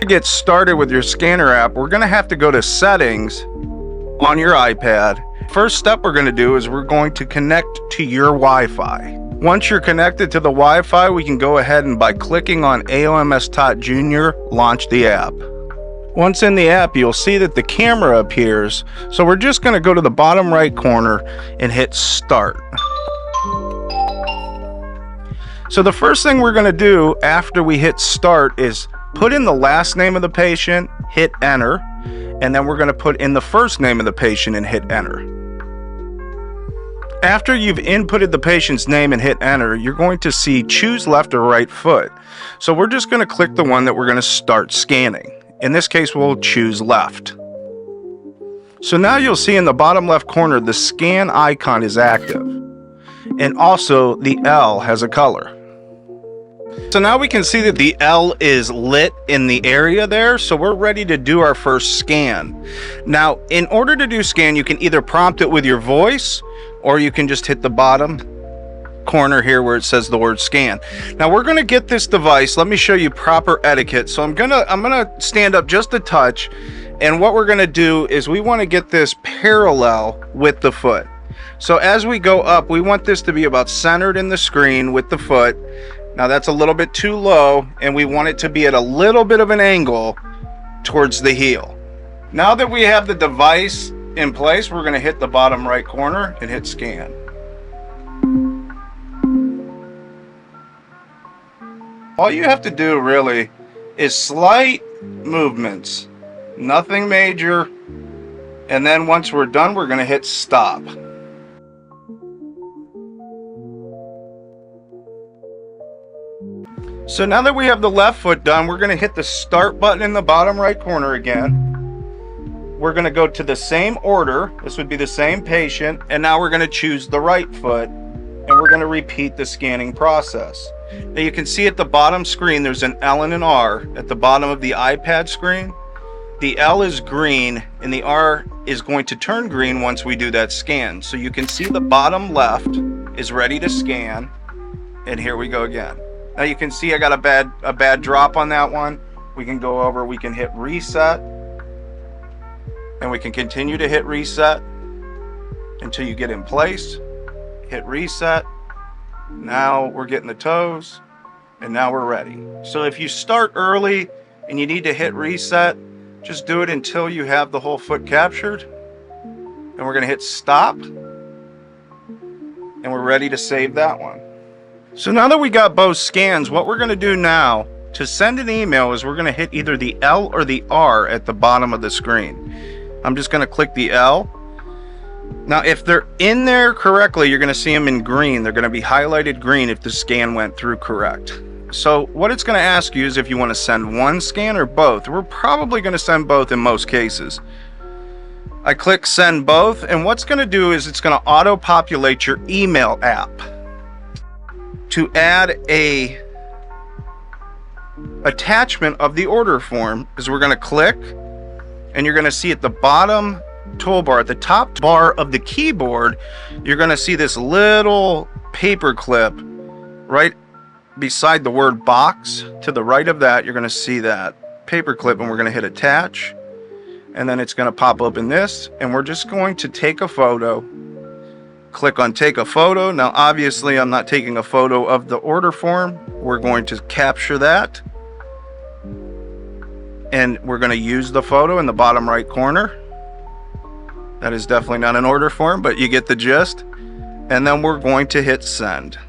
To get started with your scanner app, we're going to have to go to settings on your iPad. First step we're going to do is we're going to connect to your Wi-Fi. Once you're connected to the Wi-Fi, we can go ahead and by clicking on AOMS Tot Jr. launch the app. Once in the app, you'll see that the camera appears. So we're just going to go to the bottom right corner and hit start. So the first thing we're going to do after we hit start is put in the last name of the patient, hit enter, and then we're going to put in the first name of the patient and hit enter. After you've inputted the patient's name and hit enter, you're going to see choose left or right foot. So we're just going to click the one that we're going to start scanning. In this case, we'll choose left. So now you'll see in the bottom left corner, the scan icon is active. And also the L has a color. So now we can see that the L is lit in the area there, so we're ready to do our first scan. Now, in order to do scan, you can either prompt it with your voice, or you can just hit the bottom corner here where it says the word scan. Now we're going to get this device. Let me show you proper etiquette. So I'm gonna stand up just a touch, and what we're going to do is we want to get this parallel with the foot. So as we go up, we want this to be about centered in the screen with the foot. Now that's a little bit too low, and we want it to be at a little bit of an angle towards the heel. Now that we have the device in place, we're going to hit the bottom right corner and hit scan. All you have to do really is slight movements, nothing major, and then once we're done, we're going to hit stop. So now that we have the left foot done, we're going to hit the start button in the bottom right corner again. We're going to go to the same order. This would be the same patient, and now we're going to choose the right foot, and we're going to repeat the scanning process. Now you can see at the bottom screen there's an L and an R at the bottom of the iPad screen. The L is green and the R is going to turn green once we do that scan. So you can see the bottom left is ready to scan, and here we go again. Now you can see I got a bad drop on that one. We can go over, we can hit reset, and we can continue to hit reset until you get in place. Hit reset. Now we're getting the toes, and now we're ready. So if you start early and you need to hit reset, just do it until you have the whole foot captured. And we're going to hit stop, and we're ready to save that one. So now that we got both scans, what we're going to do now to send an email is we're going to hit either the L or the R at the bottom of the screen. I'm just going to click the L. Now if they're in there correctly, you're going to see them in green. They're going to be highlighted green if the scan went through correct. So what it's going to ask you is if you want to send one scan or both. We're probably going to send both in most cases. I click send both, and what's going to do is it's going to auto-populate your email app. To add a attachment of the order form is we're going to click, and you're going to see at the bottom toolbar, at the top bar of the keyboard, you're going to see this little paper clip right beside the word box. To the right of that, you're going to see that paper clip, and we're going to hit attach, and then it's going to pop up in this, and we're just going to take a photo. Click on take a photo. Now obviously I'm not taking a photo of the order form. We're going to capture that, and we're going to use the photo in the bottom right corner. That is definitely not an order form, but you get the gist. And then we're going to hit send.